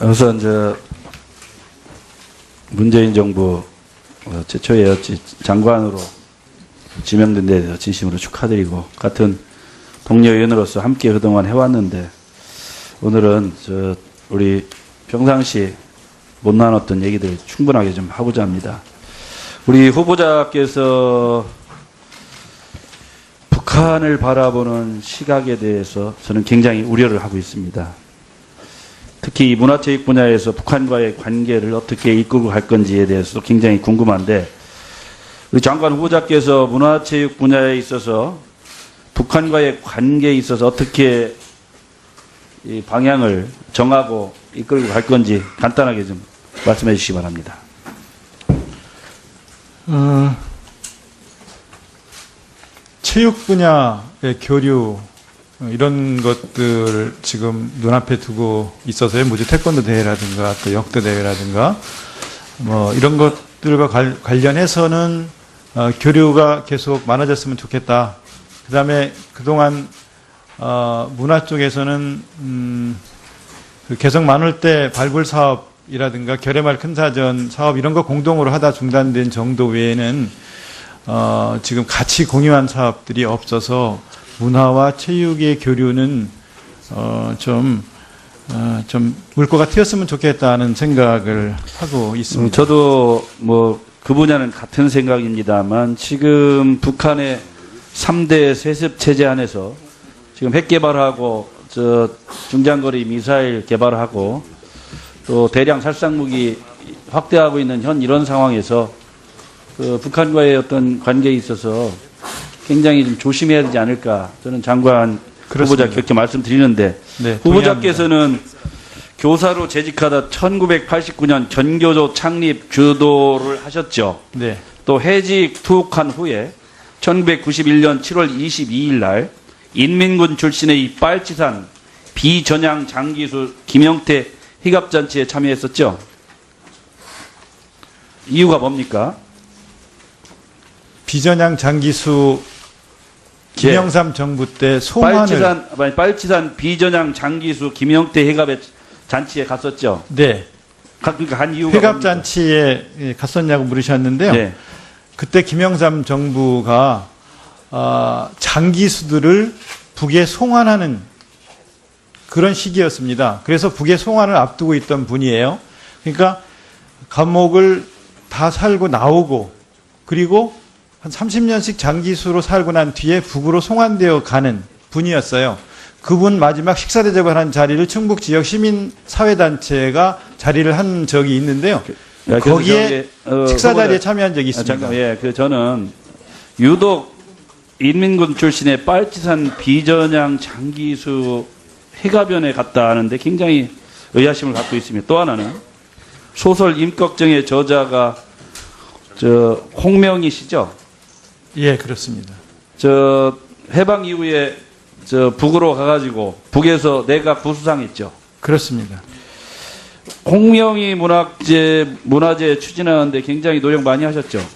우선 문재인 정부 최초의 장관으로 지명된 데 대해서 진심으로 축하드리고, 같은 동료 의원으로서 함께 그동안 해왔는데 오늘은 우리 평상시 못 나눴던 얘기들 충분하게 좀 하고자 합니다. 우리 후보자께서 북한을 바라보는 시각에 대해서 저는 굉장히 우려를 하고 있습니다. 특히 문화체육 분야에서 북한과의 관계를 어떻게 이끌고 갈 건지에 대해서도 굉장히 궁금한데, 우리 장관 후보자께서 문화체육 분야에 있어서 북한과의 관계에 있어서 어떻게 이 방향을 정하고 이끌고 갈 건지 간단하게 좀 말씀해 주시기 바랍니다. 체육 분야의 교류 이런 것들을 지금 눈앞에 두고 있어서요. 무지 태권도 대회라든가 또 역도 대회라든가 뭐 이런 것들과 관련해서는 교류가 계속 많아졌으면 좋겠다. 그다음에 그동안 문화 쪽에서는 그 개성 많을 때 발굴 사업이라든가 결해말 큰 사전 사업 이런 거 공동으로 하다 중단된 정도 외에는 지금 같이 공유한 사업들이 없어서 문화와 체육의 교류는 좀 물꼬가 튀었으면 좋겠다는 생각을 하고 있습니다. 저도 그 분야는 같은 생각입니다만, 지금 북한의 3대 세습 체제 안에서 지금 핵 개발하고 중장거리 미사일 개발하고 또 대량 살상무기 확대하고 있는 현 이런 상황에서 북한과의 어떤 관계에 있어서 굉장히 좀 조심해야 되지 않을까, 저는 장관 후보자 그렇게 말씀드리는데, 네, 후보자께서는 교사로 재직하다 1989년 전교조 창립 주도를 하셨죠. 네. 또 해직 투옥한 후에 1991년 7월 22일 날 인민군 출신의 이 빨치산 비전향 장기수 김영태 희갑잔치에 참여했었죠. 이유가 뭡니까? 비전향 장기수 김영삼 정부 때 소환을 빨치산 비전향 장기수 김영태 회갑의 잔치에 갔었죠. 네. 그러니까 한 이유가 회갑 잔치에 갔었냐고 물으셨는데요. 네. 그때 김영삼 정부가 장기수들을 북에 송환하는 그런 시기였습니다. 그래서 북에 송환을 앞두고 있던 분이에요. 그러니까 감옥을 다 살고 나오고 그리고 한 30년씩 장기수로 살고 난 뒤에 북으로 송환되어 가는 분이었어요. 그분 마지막 식사 대접을 한 자리를 충북 지역 시민 사회단체가 자리를 한 적이 있는데요. 거기에 식사 자리에 참여한 적이 있습니다. 저는 유독 인민군 출신의 빨치산 비전향 장기수 회가변에 갔다 하는데 굉장히 의아심을 갖고 있습니다. 또 하나는 소설 임꺽정의 저자가 홍명희시죠? 예, 그렇습니다. 해방 이후에 북으로 가가지고 북에서 내가 구수상했죠. 그렇습니다. 홍명희 문화재 추진하는데 굉장히 노력 많이 하셨죠.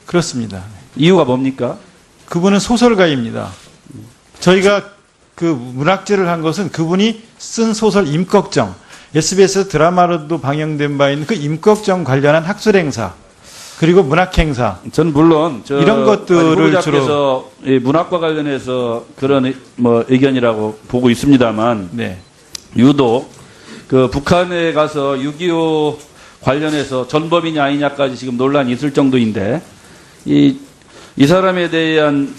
그렇습니다. 이유가 뭡니까? 그분은 소설가입니다. 저희가 그 문학제를 한 것은 그분이 쓴 소설 임꺽정, SBS 드라마로도 방영된 바 있는 그 임꺽정 관련한 학술 행사 그리고 문학 행사. 전 물론 이런 것들을 주로 문학과 관련해서 그런 의견이라고 보고 있습니다만, 네. 유독 그 북한에 가서 6.25 관련해서 전범이냐 아니냐까지 지금 논란이 있을 정도인데, 이 사람에 대한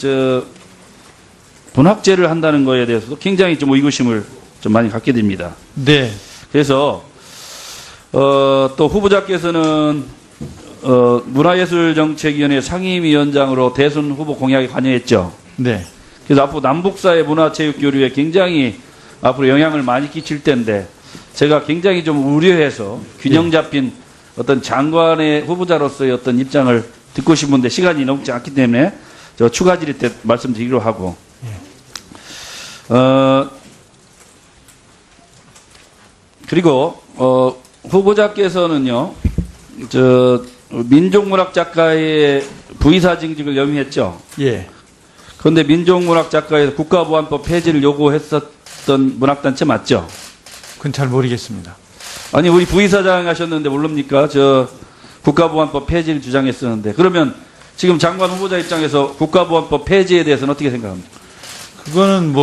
문학제를 한다는 거에 대해서도 굉장히 좀 의구심을 좀 많이 갖게 됩니다. 네. 그래서 또 후보자께서는 문화예술정책위원회 상임위원장으로 대선 후보 공약에 관여했죠. 네. 그래서 앞으로 남북사의 문화체육교류에 굉장히 앞으로 영향을 많이 끼칠 텐데, 제가 굉장히 좀 우려해서 균형 잡힌 어떤 장관의 후보자로서의 어떤 입장을 듣고 싶은데 시간이 넘지 않기 때문에 저 추가 질의 때 말씀드리기로 하고, 그리고 후보자께서는요, 민족문학 작가의 부의사직을 염의했죠. 예. 그런데 민족문학 작가에서 국가보안법 폐지를 요구했었던 문학단체 맞죠? 그건 잘 모르겠습니다. 아니 우리 부의사장 하셨는데 모릅니까? 저 국가보안법 폐지를 주장했었는데 그러면 지금 장관 후보자 입장에서 국가보안법 폐지에 대해서는 어떻게 생각합니까? 그거는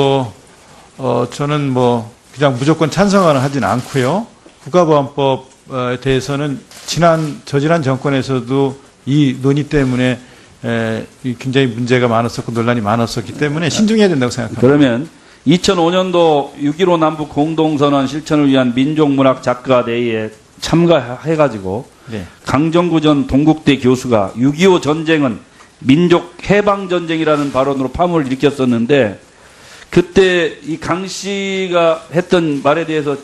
저는 그냥 무조건 찬성을 하진 않고요. 국가보안법에 대해서는 저지난 정권에서도 이 논의 때문에 굉장히 문제가 많았었고 논란이 많았었기 때문에 신중해야 된다고 생각합니다. 그러면 2005년도 6.15 남북 공동선언 실천을 위한 민족문학작가대회에 참가해가지고 네. 강정구 전 동국대 교수가 6.25 전쟁은 민족 해방 전쟁이라는 발언으로 파문을 일으켰었는데 그때 이 강 씨가 했던 말에 대해서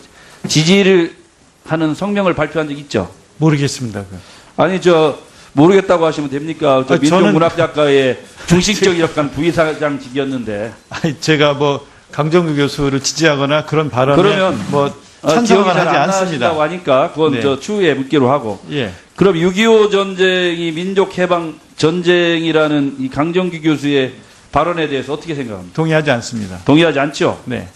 지지를 하는 성명을 발표한 적 있죠? 모르겠습니다. 아니 모르겠다고 하시면 됩니까? 저 민족문학작가의 중심적 약간 부의사장직이었는데. 아니, 제가 강정구 교수를 지지하거나 그런 발언에 그러면 찬성을 기억이 잘 하지 안 않습니다. 나신다고 하니까 그건 네. 추후에 묻기로 하고. 예. 그럼 6.25 전쟁이 민족 해방 전쟁이라는 이 강정구 교수의 발언에 대해서 어떻게 생각합니까? 동의하지 않습니다. 동의하지 않죠? 네.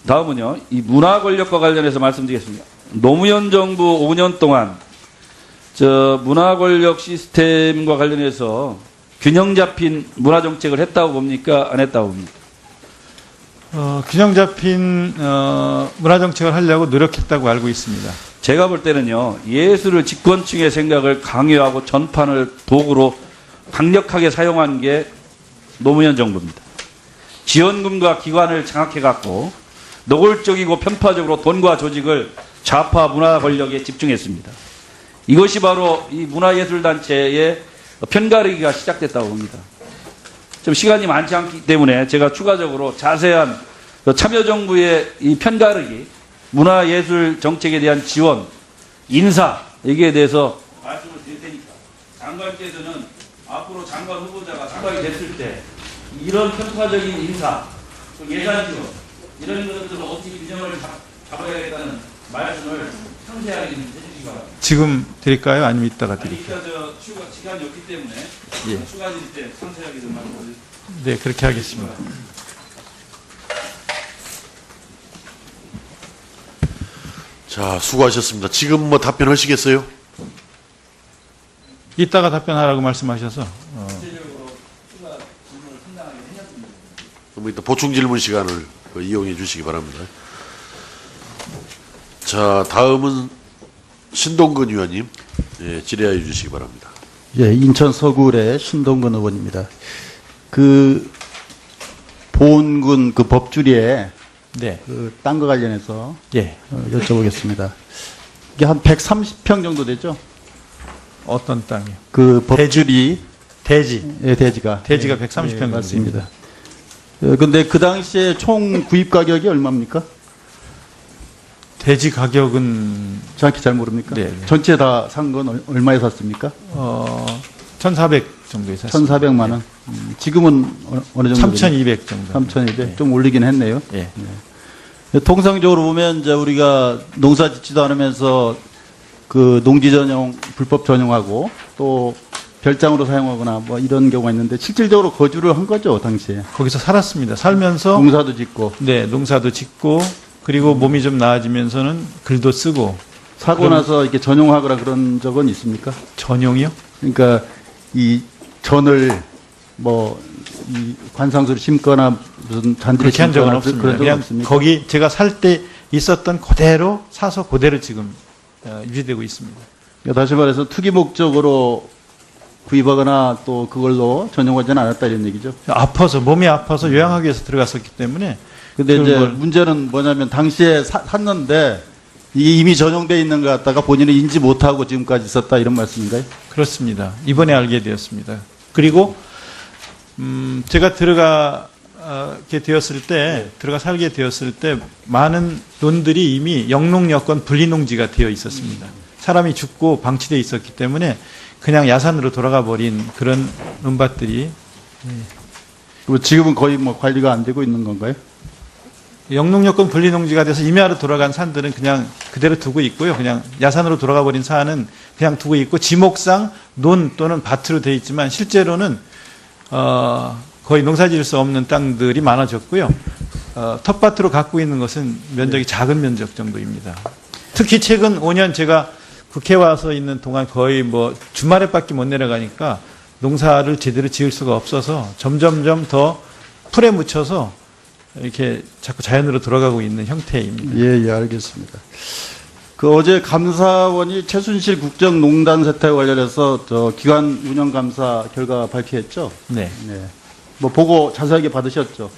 다음은요. 이 문화 권력과 관련해서 말씀드리겠습니다. 노무현 정부 5년 동안 문화 권력 시스템과 관련해서 균형 잡힌 문화 정책을 했다고 봅니까? 안 했다고 봅니까? 균형 잡힌 문화 정책을 하려고 노력했다고 알고 있습니다. 제가 볼 때는요. 예술을 집권층의 생각을 강요하고 전파를 도구로 강력하게 사용한 게 노무현 정부입니다. 지원금과 기관을 장악해갖고 노골적이고 편파적으로 돈과 조직을 좌파 문화 권력에 집중했습니다. 이것이 바로 이 문화예술단체의 편가르기가 시작됐다고 봅니다. 좀 시간이 많지 않기 때문에 제가 추가적으로 자세한 참여정부의 이 편가르기, 문화예술 정책에 대한 지원, 인사, 여기에 대해서 말씀을 드릴 테니까 장관께서는 앞으로 장관 후보자가 장관이 됐을 때 이런 편파적인 인사, 예산 지원, 이런 것들을 어떻게 균형을 잡아야겠다는 말씀을 상세하게 해주시기 바랍니다. 지금 드릴까요? 아니면 이따가 드릴까요? 이따 시간이 없기 때문에 예. 추가질 때 상세하게 좀 말씀드리겠습니다. 네, 그렇게 하겠습니다. 자, 수고하셨습니다. 지금 답변하시겠어요? 이따가 답변하라고 말씀하셔서 그럼 일단 보충 질문 시간을 이용해 주시기 바랍니다. 자, 다음은 신동근 의원님 질의하여 주시기 바랍니다. 예, 인천 서구의 신동근 의원입니다. 보은군 법주리에 네, 땅과 관련해서 예, 여쭤보겠습니다. 이게 한 130평 정도 되죠? 어떤 땅이요? 법주리 대지. 대지가 대지가 130평 정도 맞습니다. 근데 그 당시에 총 구입 가격이 얼마입니까? 대지 가격은 정확히 잘 모릅니까? 네. 전체 다 산 건 얼마에 샀습니까? 1,400 정도에 샀습니다. 1,400만 원. 지금은 어느 정도? 3,200 정도. 3,200. 네. 좀 올리긴 했네요. 예. 통상적으로 보면 이제 우리가 농사 짓지도 않으면서 농지 전용, 불법 전용하고 또 별장으로 사용하거나 이런 경우가 있는데 실질적으로 거주를 한 거죠, 당시에. 거기서 살았습니다. 살면서 농사도 짓고. 네, 농사도 짓고 그리고 몸이 좀 나아지면서는 글도 쓰고. 사고 나서 이렇게 전용하거나 그런 적은 있습니까? 전용이요? 그러니까 이 전을 이 관상수를 심거나 무슨 잔디를 그렇게 한 적은 심거나 없습니다. 그런 적은 그냥 없습니까? 거기 제가 살 때 있었던 그대로 사서 그대로 지금 유지되고 있습니다. 그러니까 다시 말해서 투기 목적으로 구입하거나 또 그걸로 전용하지는 않았다 이런 얘기죠. 몸이 아파서 요양하기 위해서 들어갔었기 때문에. 근데 이제 그걸 문제는 뭐냐면 당시에 샀는데 이게 이미 전용돼 있는 것 같다가 본인은 인지 못하고 지금까지 있었다 이런 말씀인가요? 그렇습니다. 이번에 알게 되었습니다. 그리고 제가 들어가 살게 되었을 때 많은 논들이 이미 영농여건 분리농지가 되어 있었습니다. 사람이 죽고 방치되어 있었기 때문에 그냥 야산으로 돌아가 버린 그런 논밭들이. 그리고 지금은 거의 관리가 안 되고 있는 건가요? 영농여건 분리농지가 돼서 임야로 돌아간 산들은 그냥 그대로 두고 있고요. 그냥 야산으로 돌아가 버린 산은 그냥 두고 있고 지목상 논 또는 밭으로 되어 있지만 실제로는 거의 농사 지을 수 없는 땅들이 많아졌고요. 텃밭으로 갖고 있는 것은 면적이 작은 면적 정도입니다. 특히 최근 5년 제가 국회 와서 있는 동안 거의 뭐 주말에밖에 못 내려가니까 농사를 제대로 지을 수가 없어서 점점점 더 풀에 묻혀서 이렇게 자꾸 자연으로 돌아가고 있는 형태입니다. 예, 알겠습니다. 그 어제 감사원이 최순실 국정농단 사태 관련해서 저 기관 운영 감사 결과 발표했죠? 네. 네. 뭐 보고 자세하게 받으셨죠?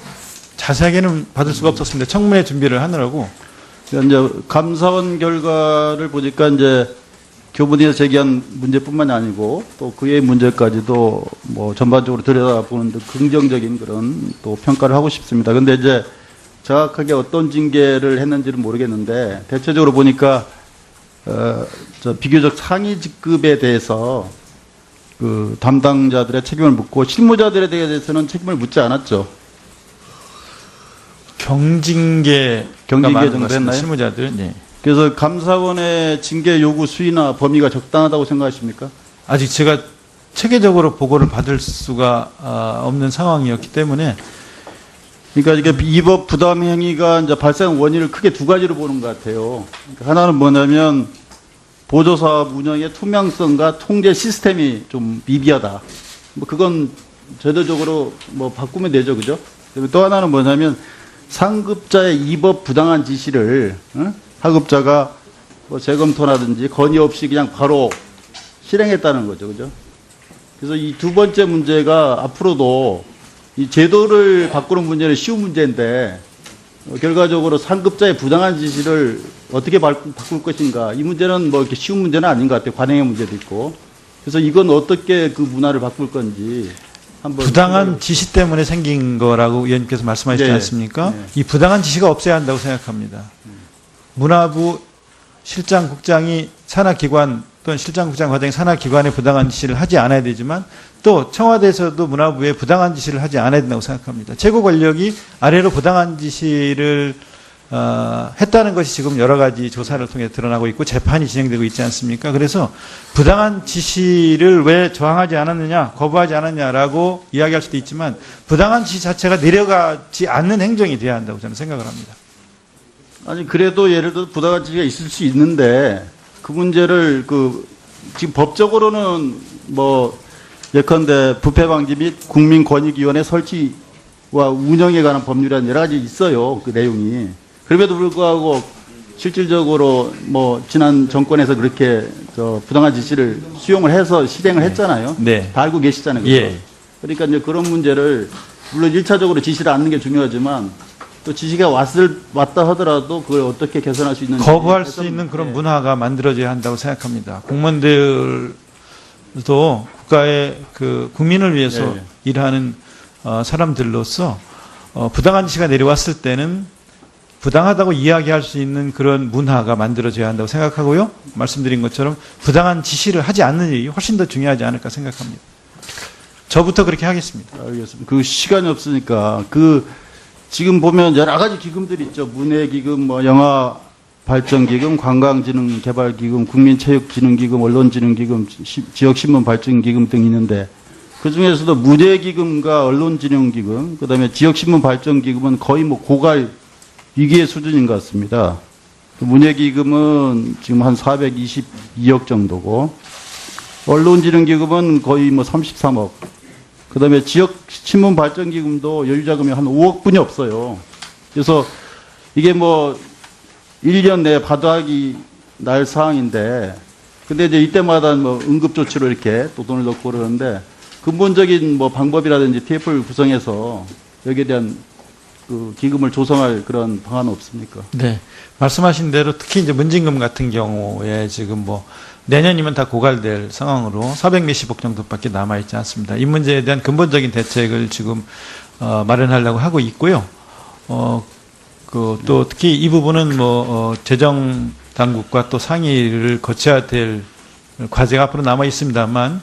자세하게는 받을 수가 없었습니다. 청문회 준비를 하느라고. 그러니까 이제 감사원 결과를 보니까 이제 교문에서 제기한 문제뿐만이 아니고 또 그의 문제까지도 뭐 전반적으로 들여다보는 데 긍정적인 그런 또 평가를 하고 싶습니다. 근데 이제 정확하게 어떤 징계를 했는지는 모르겠는데 대체적으로 보니까 저 비교적 상위 직급에 대해서 그 담당자들의 책임을 묻고 실무자들에 대해서는 책임을 묻지 않았죠. 경징계 정도 했나요? 실무자들. 네. 그래서 감사원의 징계 요구 수위나 범위가 적당하다고 생각하십니까? 아직 제가 체계적으로 보고를 받을 수가 없는 상황이었기 때문에 그러니까 이게 위법 부담 행위가 이제 발생 원인을 크게 두 가지로 보는 것 같아요. 그러니까 하나는 뭐냐면 보조사업 운영의 투명성과 통제 시스템이 좀 미비하다. 뭐 그건 제도적으로 뭐 바꾸면 되죠, 그죠? 그리고 또 하나는 뭐냐면 상급자의 위법 부당한 지시를 하급자가 뭐 재검토라든지 건의 없이 그냥 바로 실행했다는 거죠, 그죠? 그래서 이 두 번째 문제가 앞으로도 이 제도를 바꾸는 문제는 쉬운 문제인데 결과적으로 상급자의 부당한 지시를 어떻게 바꿀 것인가 이 문제는 뭐 이렇게 쉬운 문제는 아닌 것 같아요. 관행의 문제도 있고 그래서 이건 어떻게 그 문화를 바꿀 건지 한번 부당한 지시 때문에 생긴 거라고 의원님께서 말씀하셨지 네. 않습니까? 네. 이 부당한 지시가 없어야 한다고 생각합니다. 문화부 실장국장이 산하기관 또는 실장국장 과정의 산하기관에 부당한 지시를 하지 않아야 되지만 또 청와대에서도 문화부에 부당한 지시를 하지 않아야 된다고 생각합니다. 최고 권력이 아래로 부당한 지시를 했다는 것이 지금 여러 가지 조사를 통해 드러나고 있고 재판이 진행되고 있지 않습니까? 그래서 부당한 지시를 왜 저항하지 않았느냐, 거부하지 않았냐라고 이야기할 수도 있지만 부당한 지시 자체가 내려가지 않는 행정이 돼야 한다고 저는 생각을 합니다. 아니 그래도 예를 들어 부당한 지시가 있을 수 있는데 그 문제를 그 지금 법적으로는 뭐 예컨대 부패방지 및 국민권익위원회 설치와 운영에 관한 법률이라는 여러 가지 있어요. 그 내용이. 그럼에도 불구하고 실질적으로 뭐 지난 정권에서 그렇게 저 부당한 지시를 수용을 해서 실행을 했잖아요. 네. 다 알고 계시잖아요. 그죠? 예. 그러니까 이제 그런 문제를 물론 1차적으로 지시를 않는 게 중요하지만 또 지시가 왔다 하더라도 그걸 어떻게 개선할 수 있는지 거부할 수 있는 그런 문화가 만들어져야 한다고 생각합니다. 공무원들도 국가의 그 국민을 위해서 네. 일하는 사람들로서 부당한 지시가 내려왔을 때는 부당하다고 이야기할 수 있는 그런 문화가 만들어져야 한다고 생각하고요. 말씀드린 것처럼 부당한 지시를 하지 않는 일이 훨씬 더 중요하지 않을까 생각합니다. 저부터 그렇게 하겠습니다. 알겠습니다. 그 시간이 없으니까 그 지금 보면 여러 가지 기금들이 있죠. 문해기금, 뭐 영화발전기금, 관광진흥개발기금, 국민체육진흥기금, 언론진흥기금, 지역신문발전기금 등이 있는데 그 중에서도 문해기금과 언론진흥기금, 그다음에 지역신문발전기금은 거의 뭐 고갈 위기의 수준인 것 같습니다. 문해기금은 지금 한 422억 정도고 언론진흥기금은 거의 뭐 33억. 그다음에 지역신문발전기금도 여유자금이 한 5억 분이 없어요. 그래서 이게 뭐 1년 내에 받아하기 날 사항인데 근데 이제 이때마다 뭐 응급조치로 이렇게 또 돈을 넣고 그러는데 근본적인 뭐 방법이라든지 TF를 구성해서 여기에 대한 그 기금을 조성할 그런 방안은 없습니까? 네. 말씀하신 대로 특히 이제 문진금 같은 경우에 지금 뭐 내년이면 다 고갈될 상황으로 400몇십억 정도밖에 남아있지 않습니다. 이 문제에 대한 근본적인 대책을 지금 마련하려고 하고 있고요. 또 특히 이 부분은 재정 당국과 또 상의를 거쳐야 될 과제가 앞으로 남아 있습니다만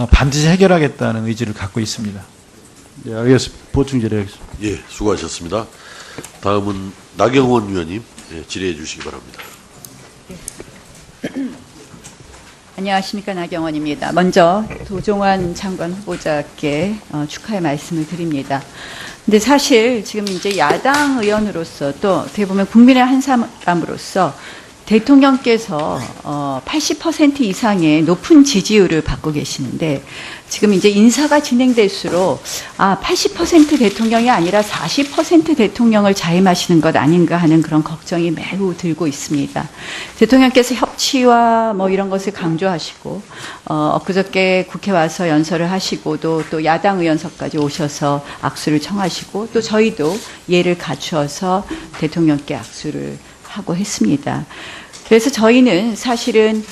반드시 해결하겠다는 의지를 갖고 있습니다. 네, 알겠습니다. 보충 질의하겠습니다. 예, 수고하셨습니다. 다음은 나경원 위원님 질의해 주시기 바랍니다. 안녕하십니까. 나경원입니다. 먼저 도종환 장관 후보자께 축하의 말씀을 드립니다. 근데 사실 지금 이제 야당 의원으로서 또 어떻게 보면 국민의 한 사람으로서 대통령께서 80% 이상의 높은 지지율을 받고 계시는데 지금 이제 인사가 진행될수록 80% 대통령이 아니라 40% 대통령을 자임하시는 것 아닌가 하는 그런 걱정이 매우 들고 있습니다. 대통령께서 협치와 뭐 이런 것을 강조하시고 엊그저께 국회 와서 연설을 하시고 또 야당 의원석까지 오셔서 악수를 청하시고 또 저희도 예를 갖추어서 대통령께 악수를 하고 했습니다. 그래서 저희는 사실은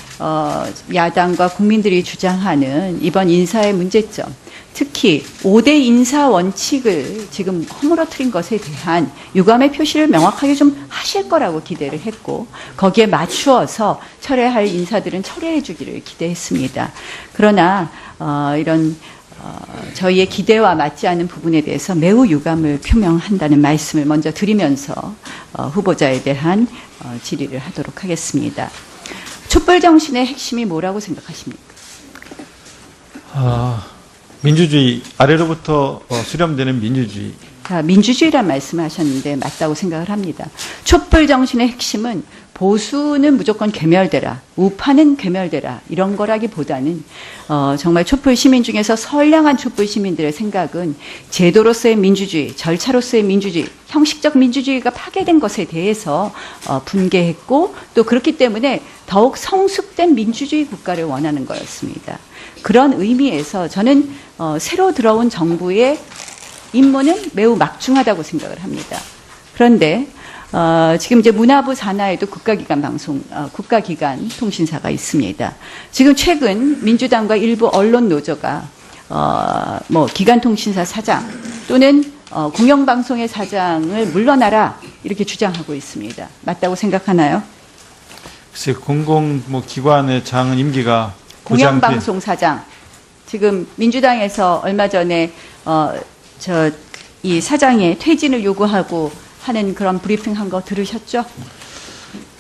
야당과 국민들이 주장하는 이번 인사의 문제점, 특히 5대 인사 원칙을 지금 허물어뜨린 것에 대한 유감의 표시를 명확하게 좀 하실 거라고 기대를 했고 거기에 맞추어서 철회할 인사들은 철회해 주기를 기대했습니다. 그러나 이런 저희의 기대와 맞지 않는 부분에 대해서 매우 유감을 표명한다는 말씀을 먼저 드리면서 후보자에 대한 질의를 하도록 하겠습니다. 촛불 정신의 핵심이 뭐라고 생각하십니까? 민주주의, 아래로부터 수렴되는 민주주의. 민주주의란 말씀을 하셨는데 맞다고 생각을 합니다. 촛불 정신의 핵심은 보수는 무조건 괴멸되라, 우파는 괴멸되라 이런 거라기보다는 정말 촛불 시민 중에서 선량한 촛불 시민들의 생각은 제도로서의 민주주의, 절차로서의 민주주의, 형식적 민주주의가 파괴된 것에 대해서 분개했고 또 그렇기 때문에 더욱 성숙된 민주주의 국가를 원하는 거였습니다. 그런 의미에서 저는 새로 들어온 정부의 임무는 매우 막중하다고 생각을 합니다. 그런데 지금 이제 문화부 산하에도 국가기관 통신사가 있습니다. 지금 최근 민주당과 일부 언론 노조가 기관통신사 사장 또는 공영방송의 사장을 물러나라 이렇게 주장하고 있습니다. 맞다고 생각하나요? 글쎄, 기관의 장은 임기가 공영방송 사장. 지금 민주당에서 얼마 전에 이 사장의 퇴진을 요구하고 하는 그런 브리핑 한 거 들으셨죠?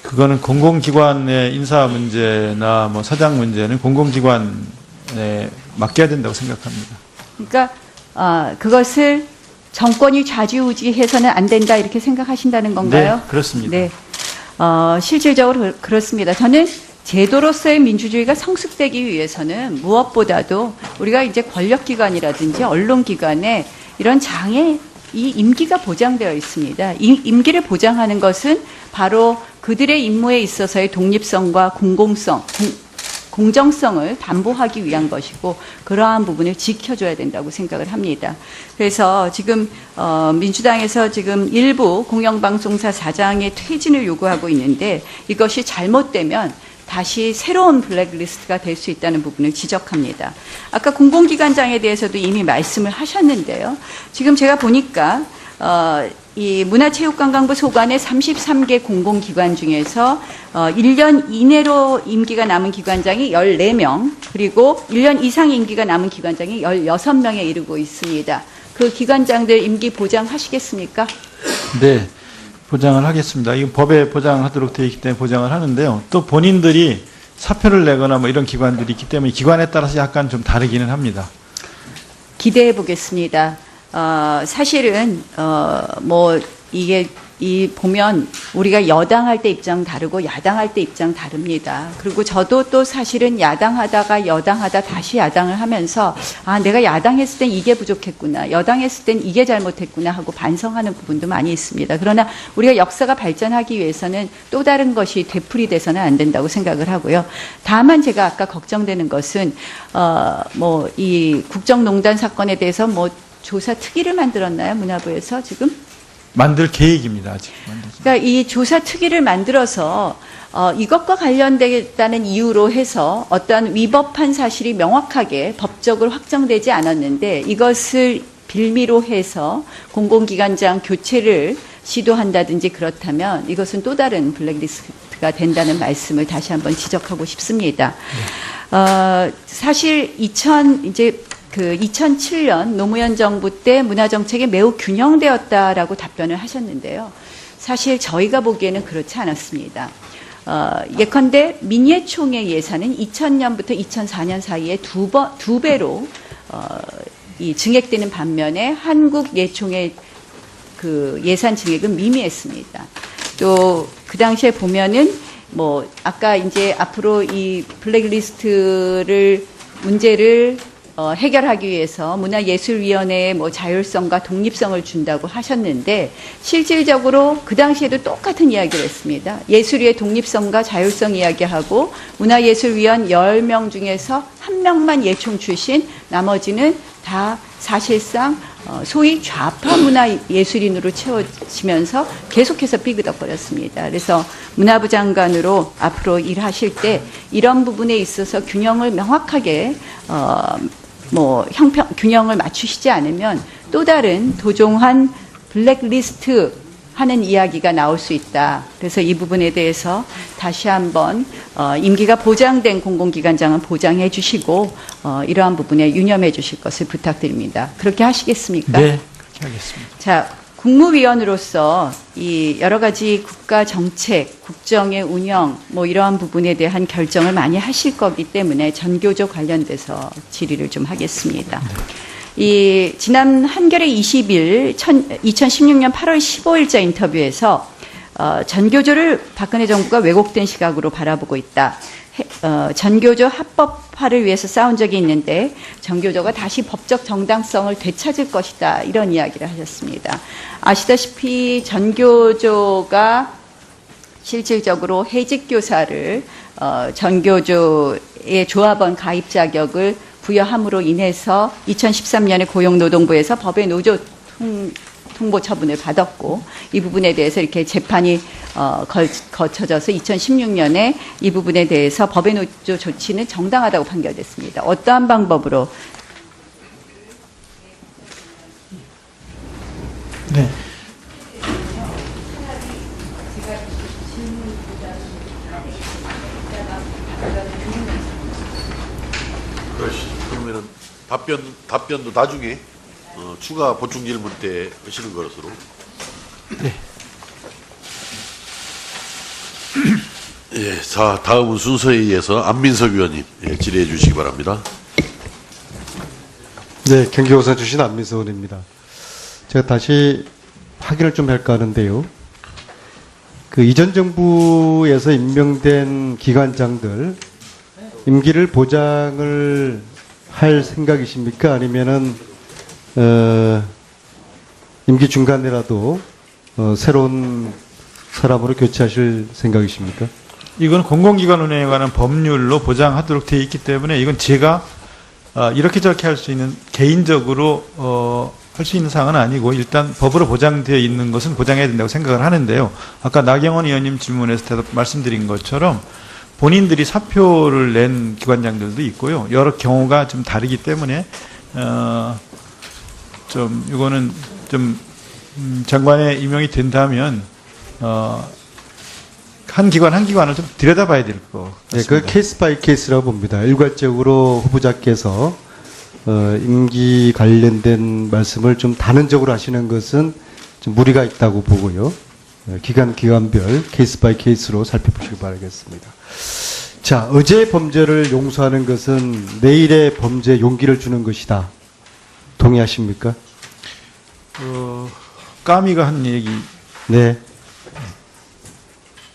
그거는 공공기관의 인사 문제나 사장 문제는 공공기관에 맡겨야 된다고 생각합니다. 그러니까 그것을 정권이 좌지우지해서는 안 된다 이렇게 생각하신다는 건가요? 네, 그렇습니다. 네, 실질적으로 그렇습니다. 저는 제도로서의 민주주의가 성숙되기 위해서는 무엇보다도 우리가 이제 권력기관이라든지 언론기관에 이런 장애 이 임기가 보장되어 있습니다. 이 임기를 보장하는 것은 바로 그들의 임무에 있어서의 독립성과 공정성을 담보하기 위한 것이고 그러한 부분을 지켜줘야 된다고 생각을 합니다. 그래서 지금 민주당에서 지금 일부 공영방송사 사장의 퇴진을 요구하고 있는데 이것이 잘못되면 다시 새로운 블랙리스트가 될 수 있다는 부분을 지적합니다. 아까 공공기관장에 대해서도 이미 말씀을 하셨는데요. 지금 제가 보니까 이 문화체육관광부 소관의 33개 공공기관 중에서 1년 이내로 임기가 남은 기관장이 14명 그리고 1년 이상 임기가 남은 기관장이 16명에 이르고 있습니다. 그 기관장들 임기 보장하시겠습니까? 네. 보장을 하겠습니다. 이건 법에 보장하도록 되어 있기 때문에 보장을 하는데요. 또 본인들이 사표를 내거나 이런 기관들이 있기 때문에 기관에 따라서 약간 좀 다르기는 합니다. 기대해 보겠습니다. 사실은 이게 보면 우리가 여당할 때 입장 다르고 야당할 때 입장 다릅니다. 그리고 저도 또 사실은 야당하다가 여당하다 다시 야당을 하면서 내가 야당했을 땐 이게 부족했구나, 여당했을 땐 이게 잘못했구나 하고 반성하는 부분도 많이 있습니다. 그러나 우리가 역사가 발전하기 위해서는 또 다른 것이 되풀이돼서는 안 된다고 생각을 하고요. 다만 제가 아까 걱정되는 것은 이 국정농단 사건에 대해서 조사 특위를 만들었나요? 문화부에서 지금? 만들 계획입니다. 아직. 그러니까 이 조사 특위를 만들어서 이것과 관련됐다는 이유로 해서 어떠한 위법한 사실이 명확하게 법적으로 확정되지 않았는데 이것을 빌미로 해서 공공기관장 교체를 시도한다든지 그렇다면 이것은 또 다른 블랙리스트가 된다는 말씀을 다시 한번 지적하고 싶습니다. 사실 2007년 노무현 정부 때 문화정책이 매우 균형되었다라고 답변을 하셨는데요. 사실 저희가 보기에는 그렇지 않았습니다. 예컨대 민예총회 예산은 2000년부터 2004년 사이에 두 배로 증액되는 반면에 한국 예총회 그 예산 증액은 미미했습니다. 또 그 당시에 보면은 뭐 아까 이제 앞으로 이 블랙리스트를 문제를 해결하기 위해서 문화예술위원회에 뭐 자율성과 독립성을 준다고 하셨는데 실질적으로 그 당시에도 똑같은 이야기를 했습니다. 예술위의 독립성과 자율성 이야기하고 문화예술위원 10명 중에서 1명만 예총 출신, 나머지는 다 사실상 소위 좌파 문화예술인으로 채워지면서 계속해서 삐그덕거렸습니다. 그래서 문화부 장관으로 앞으로 일하실 때 이런 부분에 있어서 균형을 명확하게 균형을 맞추시지 않으면 또 다른 도종환 블랙리스트 하는 이야기가 나올 수 있다. 그래서 이 부분에 대해서 다시 한번 임기가 보장된 공공기관장은 보장해 주시고 이러한 부분에 유념해 주실 것을 부탁드립니다. 그렇게 하시겠습니까? 네, 그렇게 하겠습니다. 자, 국무위원으로서 이 여러 가지 국가 정책, 국정의 운영 뭐 이러한 부분에 대한 결정을 많이 하실 거기 때문에 전교조 관련돼서 질의를 좀 하겠습니다. 이 지난 한겨레 20일 2016년 8월 15일자 인터뷰에서 전교조를 박근혜 정부가 왜곡된 시각으로 바라보고 있다. 전교조 합법화를 위해서 싸운 적이 있는데 전교조가 다시 법적 정당성을 되찾을 것이다. 이런 이야기를 하셨습니다. 아시다시피 전교조가 실질적으로 해직교사를 전교조의 조합원 가입 자격을 부여함으로 인해서 2013년에 고용노동부에서 법의 노조 통보 처분을 받았고 이 부분에 대해서 이렇게 재판이 거쳐져서 2016년에 이 부분에 대해서 법의 노조 조치는 정당하다고 판결됐습니다. 어떠한 방법으로? 네. 그러면은 답변도 나중에 추가 보충 질문 때 하시는 것으로. 네. 예, 자, 다음은 순서에 의해서 안민석 의원님 질의해 주시기 바랍니다. 네, 경기도사 출신 안민석 의원입니다. 제가 다시 확인을 좀 할까 하는데요. 그 이전 정부에서 임명된 기관장들 임기를 보장을 할 생각이십니까? 아니면은 임기 중간에라도 새로운 사람으로 교체하실 생각이십니까? 이건 공공기관 운영에 관한 법률로 보장하도록 되어 있기 때문에 이건 제가 이렇게 저렇게 할 수 있는 개인적으로 할 수 있는 사항은 아니고 일단 법으로 보장되어 있는 것은 보장해야 된다고 생각을 하는데요. 아까 나경원 의원님 질문에서 말씀드린 것처럼 본인들이 사표를 낸 기관장들도 있고요. 여러 경우가 좀 다르기 때문에 좀 이거는 좀 장관에 임명이 된다면 한 기관 한 기관을 좀 들여다봐야 될 것 같습니다. 네, 그 케이스 바이 케이스라고 봅니다. 일괄적으로 후보자께서 임기 관련된 말씀을 좀 단언적으로 하시는 것은 좀 무리가 있다고 보고요. 기관별 케이스 바이 케이스로 살펴보시기 바라겠습니다. 자, 어제 범죄를 용서하는 것은 내일의 범죄에 용기를 주는 것이다. 동의하십니까? 까미가 한 얘기. 네.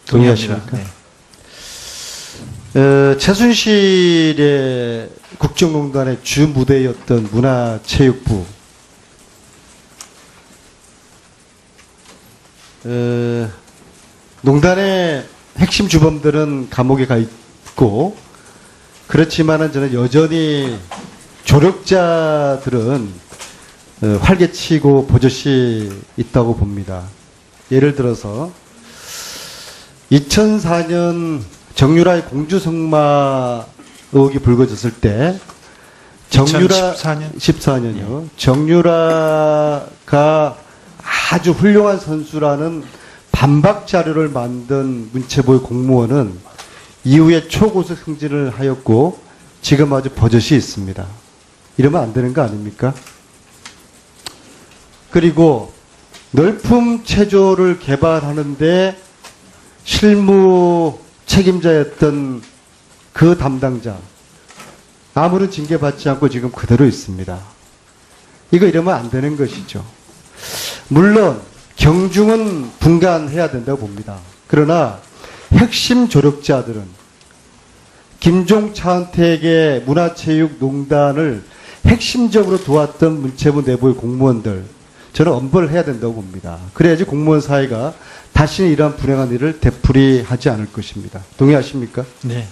동의하십니까? 네. 최순실의 국정농단의 주 무대였던 문화체육부. 농단의 핵심 주범들은 감옥에 가 있고, 그렇지만은 저는 여전히 조력자들은 활개치고 버젓이 있다고 봅니다. 예를 들어서 2004년 정유라의 공주성마 의혹이 불거졌을 때 14년이요. 정유라가 아주 훌륭한 선수라는 반박 자료를 만든 문체부의 공무원은 이후에 초고수 승진을 하였고 지금 아주 버젓이 있습니다. 이러면 안 되는 거 아닙니까? 그리고 널품 체조를 개발하는데 실무 책임자였던 그 담당자 아무런 징계받지 않고 지금 그대로 있습니다. 이거 이러면 안 되는 것이죠. 물론 경중은 분간해야 된다고 봅니다. 그러나 핵심 조력자들은 김종 차은택의 문화체육농단을 핵심적으로 도왔던 문체부 내부의 공무원들, 저는 엄벌을 해야 된다고 봅니다. 그래야지 공무원 사회가 다시는 이러한 불행한 일을 되풀이하지 않을 것입니다. 동의하십니까? 네.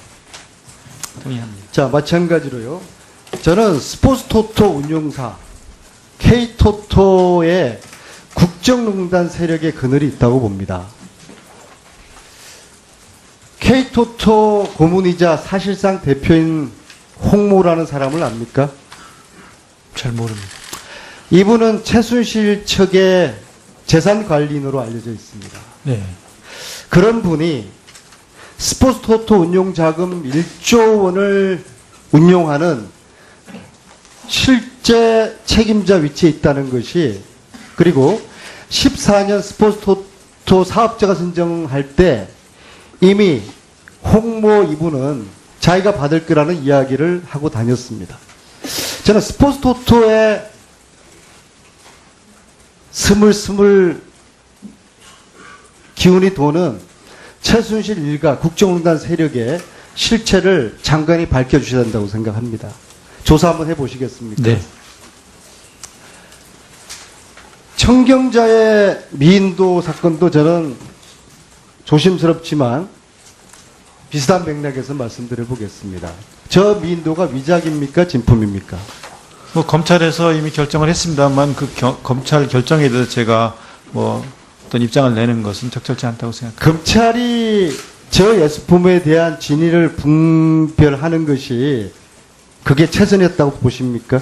동의합니다. 자, 마찬가지로요. 저는 스포츠토토 운용사 K토토의 국정농단 세력의 그늘이 있다고 봅니다. K토토 고문이자 사실상 대표인 홍모라는 사람을 압니까? 잘 모릅니다. 이분은 최순실 측의 재산관리인으로 알려져 있습니다. 네. 그런 분이 스포츠토토 운용자금 1조 원을 운용하는 실제 책임자 위치에 있다는 것이, 그리고 14년 스포츠토토 사업자가 선정할 때 이미 홍모 이분은 자기가 받을 거라는 이야기를 하고 다녔습니다. 저는 스포츠토토의 스물스물 기운이 도는 최순실 일가 국정농단 세력의 실체를 장관이 밝혀주셔야 된다고 생각합니다. 조사 한번 해보시겠습니까? 네. 청경자의 미인도 사건도 저는 조심스럽지만 비슷한 맥락에서 말씀드려 보겠습니다. 저 미인도가 위작입니까? 진품입니까? 뭐 검찰에서 이미 결정을 했습니다만 그 검찰 결정에 대해서 제가 뭐 어떤 입장을 내는 것은 적절치 않다고 생각합니다. 검찰이 저 예술품에 대한 진위를 분별하는 것이 그게 최선이었다고 보십니까?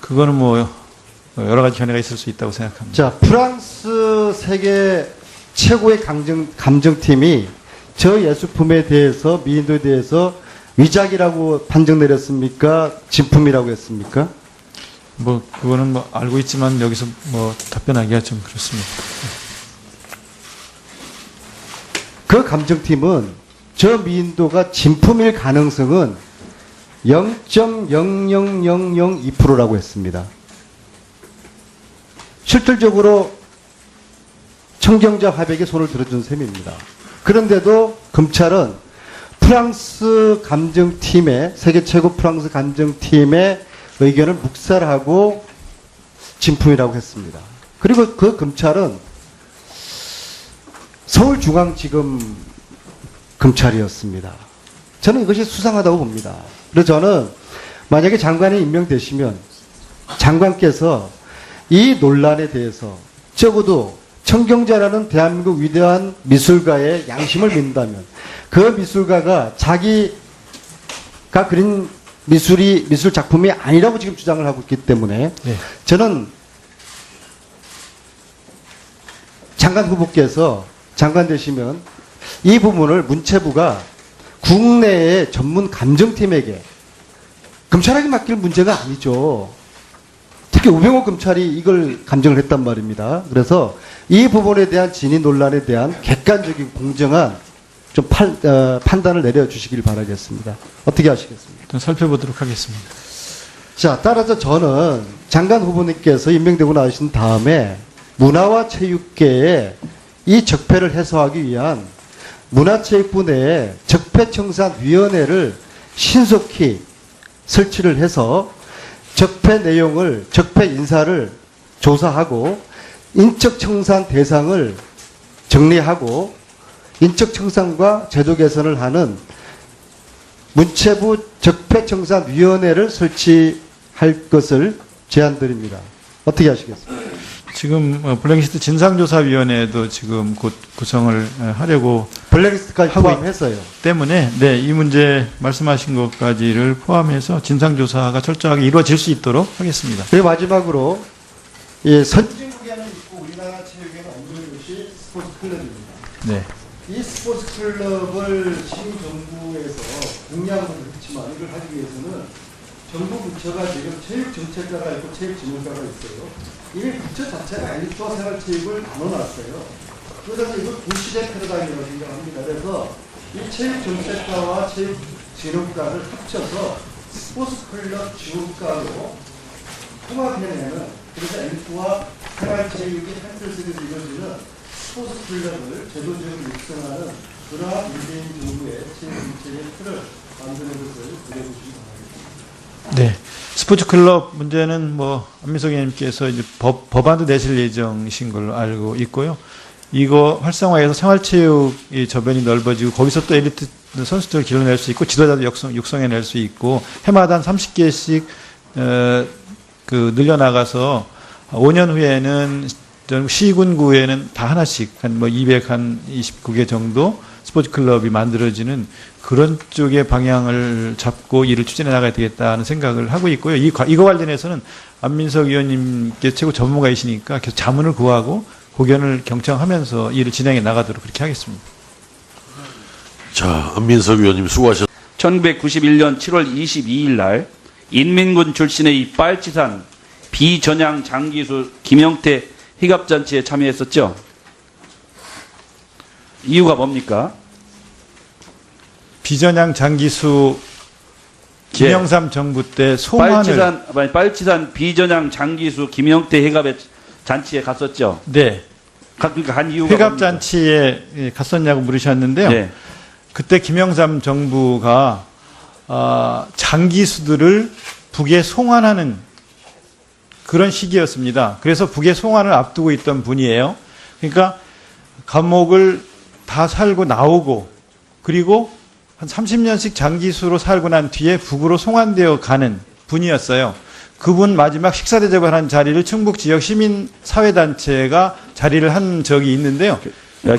그거는 뭐 여러 가지 견해가 있을 수 있다고 생각합니다. 자, 프랑스 세계 최고의 감정팀이 저 예술품에 대해서, 미인도에 대해서 위작이라고 판정 내렸습니까? 진품이라고 했습니까? 뭐 그거는 뭐 알고 있지만 여기서 뭐 답변하기가 좀 그렇습니다. 그 감정팀은 저 미인도가 진품일 가능성은 0.00002%라고 했습니다. 실질적으로 청경자 화백에 손을 들어준 셈입니다. 그런데도 검찰은 프랑스 감정팀의, 세계 최고 프랑스 감정팀의 의견을 묵살하고 진품이라고 했습니다. 그리고 그 검찰은 서울중앙지검 검찰이었습니다. 저는 이것이 수상하다고 봅니다. 그래서 저는 만약에 장관이 임명되시면 장관께서 이 논란에 대해서 적어도 청경자라는 대한민국 위대한 미술가의 양심을 믿는다면 그 미술가가 자기가 그린 미술 작품이 아니라고 지금 주장을 하고 있기 때문에 네. 저는 장관 후보께서 장관 되시면 이 부분을 문체부가 국내의 전문 감정팀에게, 검찰에게 맡길 문제가 아니죠. 특히 우병우 검찰이 이걸 감정을 했단 말입니다. 그래서 이 부분에 대한 진위 논란에 대한 객관적이고 공정한 좀 판단을 내려주시길 바라겠습니다. 어떻게 하시겠습니까? 일단 살펴보도록 하겠습니다. 자, 따라서 저는 장관 후보님께서 임명되고 나신 다음에 문화와 체육계에 이 적폐를 해소하기 위한 문화체육부 내에 적폐청산위원회를 신속히 설치를 해서 적폐 내용을, 적폐 인사를 조사하고 인적청산 대상을 정리하고 인적청산과 제도 개선을 하는 문체부 적폐청산위원회를 설치할 것을 제안드립니다. 어떻게 하시겠습니까? 지금 블랙리스트 진상조사위원회도 지금 곧 구성을 하려고 블랙리스트까지 하고 포함해서요. 때문에 네, 이 문제 말씀하신 것까지를 포함해서 진상조사가 철저하게 이루어질 수 있도록 하겠습니다. 그리고 마지막으로 이 선진국에는 있고 우리나라 체육에는 없는 것이 스포츠 클럽입니다. 네. 이 스포츠 클럽을 신정부에서 공약은 그렇지만 이걸 하기 위해서는 정부 부처가 지금 체육정책과가 있고 체육진흥과가 있어요. 이미 부처 자체가 엘리트와 생활체육을 나눠놨어요. 그래서 이걸 구시대 패러다임이라고 생각합니다. 그래서 이 체육정책과와 체육진흥과를 합쳐서 스포츠클럽 지원과로 통합해내는, 그래서 엘리트와 생활체육이 한 뜻으로 이루어지는 스포츠 클럽을 제도적으로 육성하는 그러한 문재인 정부의 체육 정책의 틀을 만드는 것을 기대해주시기 바랍니다. 네, 스포츠 클럽 문제는 뭐 안민석 의원님께서 이제 법안도 내실 예정이신 걸로 알고 있고요. 이거 활성화해서 생활체육의 저변이 넓어지고 거기서 또 엘리트 선수들을 길러낼 수 있고 지도자도 육성해낼 수 있고 해마다 한 30개씩 늘려나가서 5년 후에는 시군구에는 다 하나씩 한 뭐 229개 정도 스포츠 클럽이 만들어지는 그런 쪽의 방향을 잡고 일을 추진해 나가야 되겠다는 생각을 하고 있고요. 이거 관련해서는 안민석 의원님께 최고 전문가이시니까 계속 자문을 구하고 고견을 경청하면서 일을 진행해 나가도록 그렇게 하겠습니다. 자, 안민석 의원님 수고하셨습니다. 1991년 7월 22일 날 인민군 출신의 이 빨치산 비전향 장기수 김영태 희갑잔치에 참여했었죠. 이유가 뭡니까? 비전향 장기수 김영삼 정부 때 송환을 빨치산 비전향 장기수 김영태 희갑의 잔치에 갔었죠. 네. 그러니까 한 이유가 회갑 뭡니까? 잔치에 갔었냐고 물으셨는데요. 네. 그때 김영삼 정부가 장기수들을 북에 송환하는 그런 시기였습니다. 그래서 북에 송환을 앞두고 있던 분이에요. 그러니까 감옥을 다 살고 나오고 그리고 한 30년씩 장기수로 살고 난 뒤에 북으로 송환되어 가는 분이었어요. 그분 마지막 식사 대접을 한 자리를 충북 지역 시민 사회단체가 자리를 한 적이 있는데요.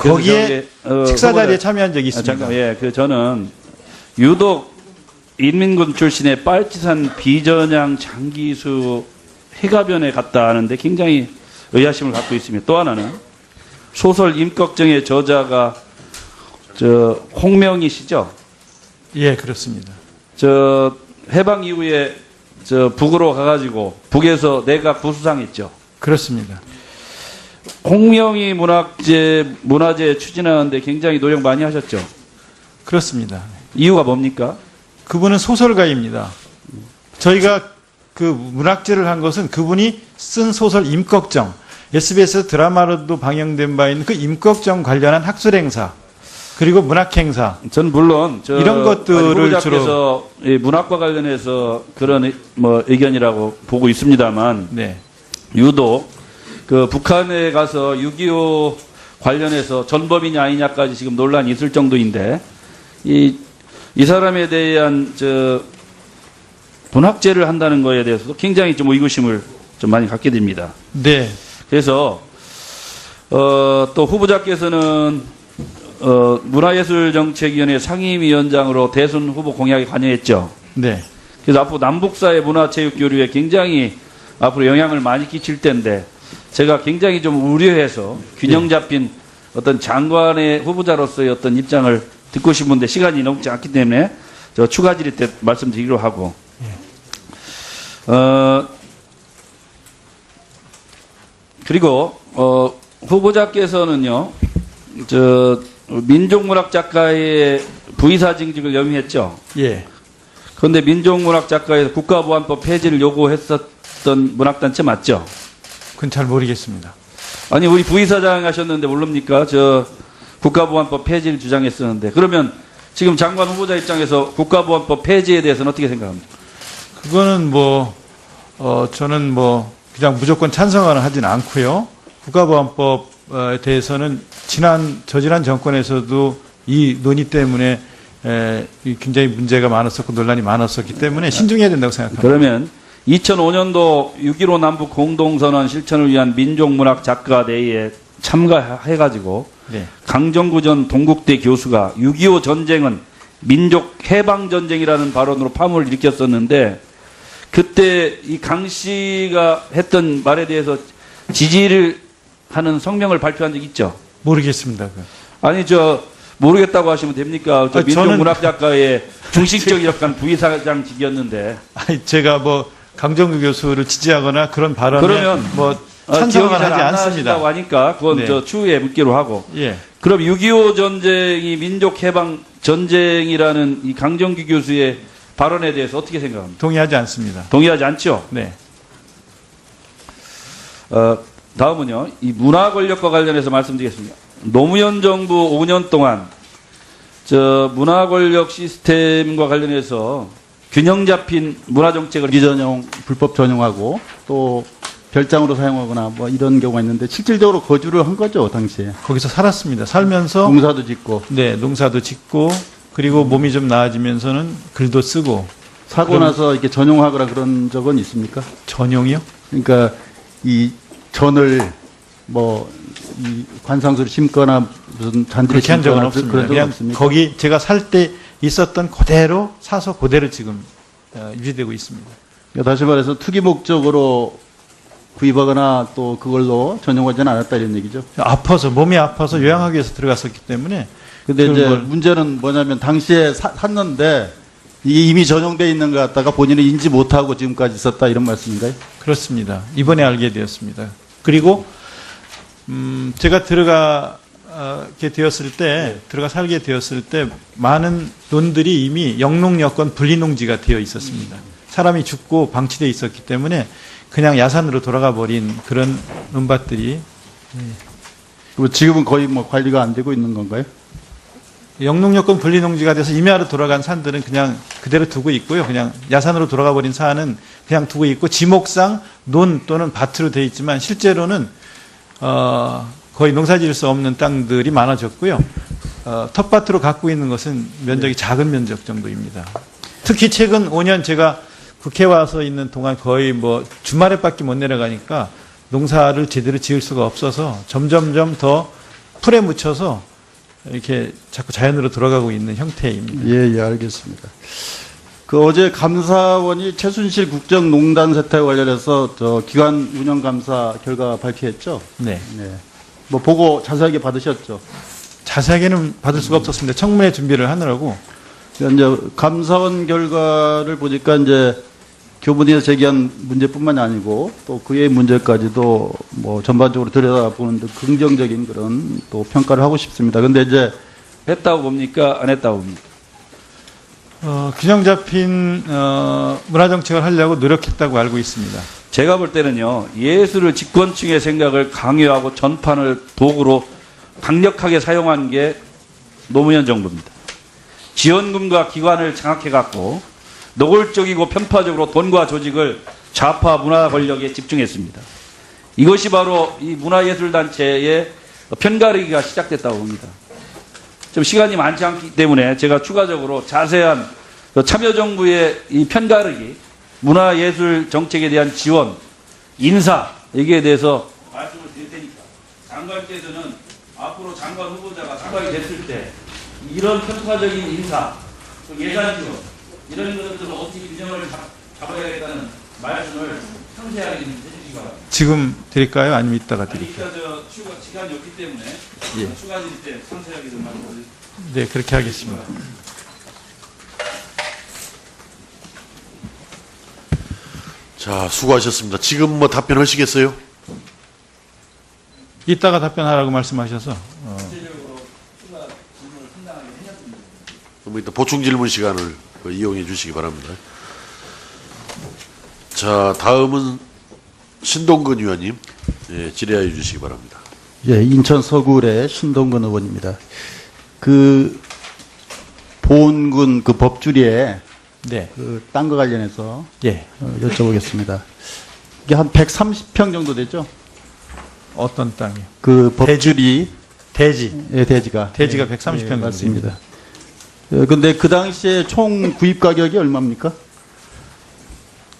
거기에 식사 자리에 참여한 적이 있습니다. 잠깐, 예, 저는 유독 인민군 출신의 빨치산 비전향 장기수 해가변에 갔다 하는데 굉장히 의아심을 갖고 있습니다. 또 하나는 소설 임꺽정의 저자가 홍명희 씨죠? 예, 그렇습니다. 해방 이후에 북으로 가가지고 북에서 내가 구수상했죠. 그렇습니다. 홍명희 문화재 추진하는데 굉장히 노력 많이 하셨죠. 그렇습니다. 이유가 뭡니까? 그분은 소설가입니다. 저희가 그 문학제를 한 것은 그분이 쓴 소설 임꺽정, SBS 드라마로도 방영된 바 있는 그 임꺽정 관련한 학술 행사, 그리고 문학 행사. 전 물론 이런 것들을 주로 문학과 관련해서 그런 뭐 의견이라고 보고 있습니다만, 네. 유독 그 북한에 가서 6.25 관련해서 전범이냐 아니냐까지 지금 논란이 있을 정도인데 이 사람에 대한 문학제를 한다는 거에 대해서도 굉장히 좀 의구심을 좀 많이 갖게 됩니다. 네. 그래서 또 후보자께서는 문화예술정책위원회 상임위원장으로 대선 후보 공약에 관여했죠. 네. 그래서 앞으로 남북사의 문화체육교류에 굉장히 앞으로 영향을 많이 끼칠 텐데 제가 굉장히 좀 우려해서 균형 잡힌 어떤 장관의 후보자로서의 어떤 입장을 듣고 싶은데 시간이 넘지 않기 때문에 저 추가 질의 때 말씀드리기로 하고 그리고 후보자께서는요 민족문학 작가의 부의사직을 염의했죠. 예. 그런데 민족문학 작가에서 국가보안법 폐지를 요구했었던 문학단체 맞죠? 그건 잘 모르겠습니다. 아니 우리 부의사장 하셨는데 모릅니까? 국가보안법 폐지를 주장했었는데 그러면 지금 장관 후보자 입장에서 국가보안법 폐지에 대해서는 어떻게 생각합니까? 그거는 저는 그냥 무조건 찬성을 하진 않고요. 국가보안법에 대해서는 저지난 정권에서도 이 논의 때문에 굉장히 문제가 많았었고 논란이 많았었기 때문에 신중해야 된다고 생각합니다. 그러면 2005년도 6.15 남북 공동선언 실천을 위한 민족문학 작가 대회에 참가해가지고 네. 강정구 전 동국대 교수가 6.25 전쟁은 민족 해방 전쟁이라는 발언으로 파문을 일으켰었는데 그때 이 강 씨가 했던 말에 대해서 지지를 하는 성명을 발표한 적 있죠? 모르겠습니다. 아니 모르겠다고 하시면 됩니까? 민족문학 작가의 중식적 약간 부의사장직이었는데. 아니, 제가 강정구 교수를 지지하거나 그런 발언에 그러면 찬성을 하지 안 않습니다. 하신다고 하니까 그건 네. 추후에 묻기로 하고. 예. 그럼 6.25 전쟁이 민족 해방 전쟁이라는 이 강정구 교수의 발언에 대해서 어떻게 생각합니까? 동의하지 않습니다. 동의하지 않죠? 네. 다음은요, 이 문화 권력과 관련해서 말씀드리겠습니다. 노무현 정부 5년 동안 저 문화 권력 시스템과 관련해서 균형 잡힌 문화 정책을 농지 전용 불법 전용하고 또 별장으로 사용하거나 뭐 이런 경우가 있는데 실질적으로 거주를 한 거죠 당시에. 거기서 살았습니다. 살면서 농사도 짓고 네, 농사도 짓고 그리고 몸이 좀 나아지면서는 글도 쓰고. 사고 그럼- 나서 이렇게 전용하거나 그런 적은 있습니까? 전용이요? 그러니까 이 전을 뭐 이 관상수를 심거나 무슨 잔디를 그렇게 한 적은 심거나 없습니다. 그런 적은 그냥 없습니까? 거기 제가 살 때 있었던 그대로 사서 그대로 지금 유지되고 있습니다. 그러니까 다시 말해서 투기 목적으로 구입하거나 또 그걸로 전용하지는 않았다 이런 얘기죠. 아파서 몸이 아파서 요양하기 위해서 들어갔었기 때문에. 근데 이제 그걸- 문제는 뭐냐면 당시에 샀는데 이게 이미 전용돼 있는 것 같다가 본인은 인지 못하고 지금까지 있었다 이런 말씀인가요? 그렇습니다. 이번에 알게 되었습니다. 그리고 제가 들어가게 되었을 때, 들어가 살게 되었을 때 많은 논들이 이미 영농여건 분리농지가 되어 있었습니다. 사람이 죽고 방치되어 있었기 때문에 그냥 야산으로 돌아가 버린 그런 논밭들이 그리고 지금은 거의 뭐 관리가 안 되고 있는 건가요? 영농여건 분리농지가 돼서 임야로 돌아간 산들은 그냥 그대로 두고 있고요. 그냥 야산으로 돌아가 버린 산은 그냥 두고 있고 지목상 논 또는 밭으로 되어 있지만 실제로는 거의 농사지을 수 없는 땅들이 많아졌고요. 텃밭으로 갖고 있는 것은 면적이 작은 면적 정도입니다. 특히 최근 5년 제가 국회 와서 있는 동안 거의 뭐 주말에밖에 못 내려가니까 농사를 제대로 지을 수가 없어서 점점점 더 풀에 묻혀서 이렇게 자꾸 자연으로 돌아가고 있는 형태입니다. 예, 예, 알겠습니다. 그 어제 감사원이 최순실 국정농단 세탁 관련해서 저 기관 운영 감사 결과 발표했죠. 네. 네. 뭐 보고 자세하게 받으셨죠. 자세하게는 받을 수가 없었습니다. 청문회 준비를 하느라고. 그러니까 이제 감사원 결과를 보니까 이제 교문에서 제기한 문제뿐만이 아니고 또 그의 문제까지도 뭐 전반적으로 들여다보는 데 긍정적인 그런 또 평가를 하고 싶습니다. 근데 이제 했다고 봅니까? 안 했다고 봅니까? 균형 잡힌 문화정책을 하려고 노력했다고 알고 있습니다. 제가 볼 때는요, 예술을 집권층의 생각을 강요하고 전판을 도구로 강력하게 사용한 게 노무현 정부입니다. 지원금과 기관을 장악해갖고 노골적이고 편파적으로 돈과 조직을 좌파 문화 권력에 집중했습니다. 이것이 바로 이 문화예술단체의 편가르기가 시작됐다고 봅니다. 좀 시간이 많지 않기 때문에 제가 추가적으로 자세한 참여정부의 이 편가르기, 문화예술 정책에 대한 지원, 인사, 여기에 대해서 말씀을 드릴 테니까 장관께서는 앞으로 장관 후보자가 장관이 됐을 때 이런 편파적인 인사, 예산 지원, 이런 것들을 어떻게 균형을 잡아야겠다는 말씀을 상세하게 좀 해주시기 바랍니다. 지금 드릴까요? 아니면 이따가 드릴까요? 이따 저 추가 시간이 없기 때문에 추가 드릴 때 상세하게 좀 말씀드리겠습니다. 네, 그렇게 하겠습니다. 자, 수고하셨습니다. 지금 뭐 답변하시겠어요? 이따가 답변하라고 말씀하셔서 그럼 일단 보충 질문 시간을 이용해 주시기 바랍니다. 자, 다음은 신동근 의원님 질의하여 주시기 바랍니다. 예, 인천 서구의 신동근 의원입니다. 그 보은군 그 법주리에 네, 그 땅과 관련해서 예, 여쭤보겠습니다. 이게 한 130평 정도 되죠? 어떤 땅이요? 그 법주리 대지. 예, 대지가 대지가 130평 정도 맞습니다. 근데 그 당시에 총 구입 가격이 얼마입니까?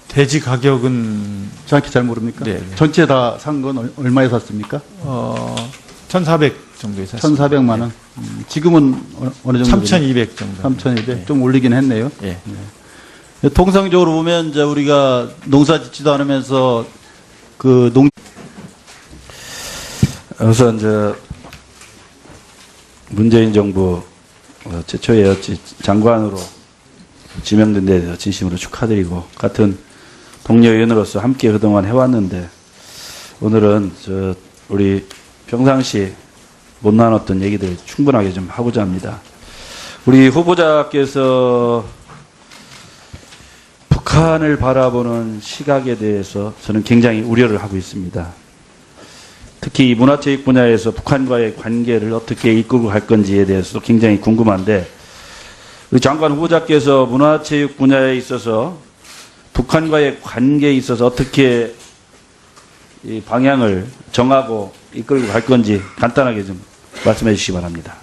대지 가격은 정확히 잘 모릅니까? 네, 네. 전체 다 산 건 얼마에 샀습니까? 1,400 정도에 샀습니다. 1,400만 원. 지금은 어느 정도? 3,200 정도. 3,200. 좀 올리긴 했네요. 예. 통상적으로 보면 이제 우리가 농사 짓지도 않으면서 그 우선 문재인 정부 최초의 장관으로 지명된 데 대해서 진심으로 축하드리고 같은 동료 의원으로서 함께 그동안 해왔는데 오늘은 우리 평상시 못 나눴던 얘기들 충분하게 좀 하고자 합니다. 우리 후보자께서 북한을 바라보는 시각에 대해서 저는 굉장히 우려를 하고 있습니다. 특히 이 문화체육 분야에서 북한과의 관계를 어떻게 이끌고 갈 건지에 대해서도 굉장히 궁금한데 우리 장관 후보자께서 문화체육 분야에 있어서 북한과의 관계에 있어서 어떻게 이 방향을 정하고 이끌고 갈 건지 간단하게 좀 말씀해 주시기 바랍니다.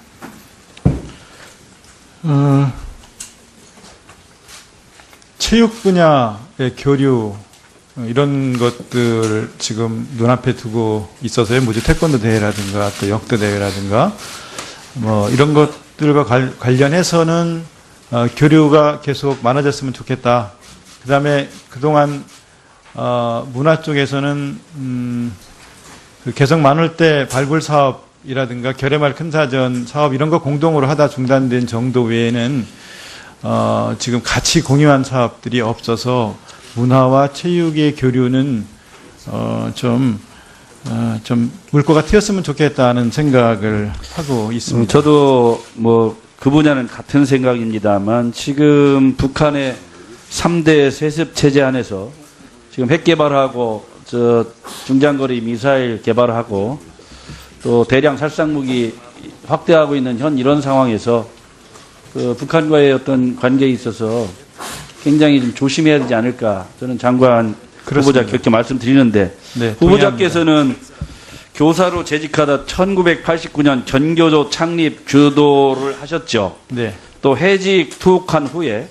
체육 분야의 교류 이런 것들을 지금 눈앞에 두고 있어서요. 무지 태권도 대회라든가 또 역도 대회라든가 뭐 이런 것들과 관련해서는 교류가 계속 많아졌으면 좋겠다. 그다음에 그동안 문화 쪽에서는 그 개성 많을 때 발굴 사업이라든가 결해말 큰 사전 사업 이런 거 공동으로 하다 중단된 정도 외에는 지금 같이 공유한 사업들이 없어서 문화와 체육의 교류는 좀 물꼬가 튀었으면 좋겠다는 생각을 하고 있습니다. 저도 뭐 그 분야는 같은 생각입니다만 지금 북한의 3대 세습 체제 안에서 지금 핵 개발하고 저 중장거리 미사일 개발하고 또 대량 살상 무기 확대하고 있는 현 이런 상황에서 그 북한과의 어떤 관계에 있어서 굉장히 좀 조심해야 되지 않을까 저는 장관 그렇습니다. 후보자께 말씀드리는데 네, 후보자께서는 교사로 재직하다 1989년 전교조 창립 주도를 하셨죠. 네. 또 해직 투옥한 후에